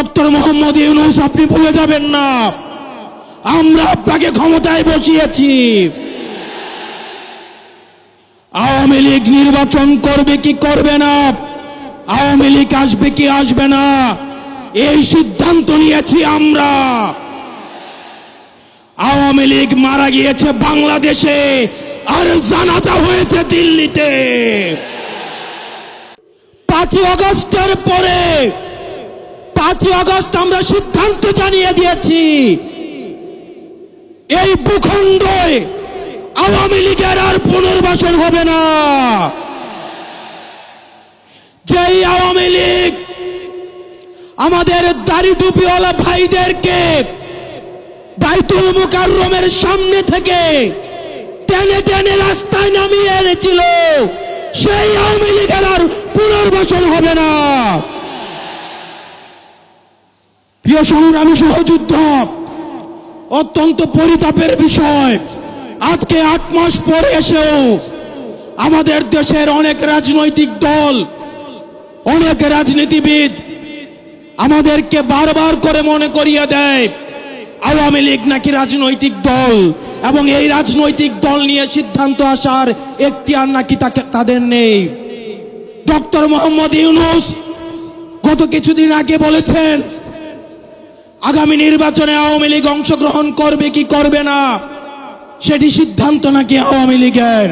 Doctor Mohammad Yunus আপনি ভুলে যাবেন না, আমরা আপনাকে ক্ষমতায় বসিয়েছি। আওয়ামী লীগ নির্বাচন করবে কি করবে না, আওয়ামী লীগ আসবে কি আসবে না, এই সিদ্ধান্ত নিয়েছি আমরা। আওয়ামী লীগ মারা গিয়েছে বাংলাদেশে, আর জানাজা হয়েছে দিল্লিতে। 5 আগস্টের পরে 5 আগস্ট আমরা সিদ্ধান্ত জানিয়ে দিয়েছি, এই ভূখণ্ডে আওয়ামী লীগের আর পুনর্বাসন হবে না। যেই আওয়ামী লীগ আমাদের দাড়ি টুপিওয়ালা ভাইদেরকে বাইতুল মুকাররমের সামনে থেকে টেনে টেনে রাস্তায় নামিয়ে এনেছিল, সেই আওয়ামী লীগের আর পুনর্বাসন হবে না। প্রিয় সংগ্রামী সহযোদ্ধা, অত্যন্ত পরিতাপের বিষয়, আজকে 8 মাস পরে এসেও আমাদের দেশের অনেক রাজনৈতিক দল, অনেক রাজনীতিবিদ আমাদেরকে বারবার করে মনে করিয়ে দেয় আওয়ামী লীগ নাকি রাজনৈতিক দল, এবং এই রাজনৈতিক দল নিয়ে সিদ্ধান্ত আসার এখতিয়ার নাকি তাদের নেই। ডক্টর মোহাম্মদ ইউনূস গত কিছুদিন আগে বলেছেন আগামী নির্বাচনে আওয়ামী লীগ অংশগ্রহণ করবে কি করবে না সেটি সিদ্ধান্ত নাকি আওয়ামী লীগের।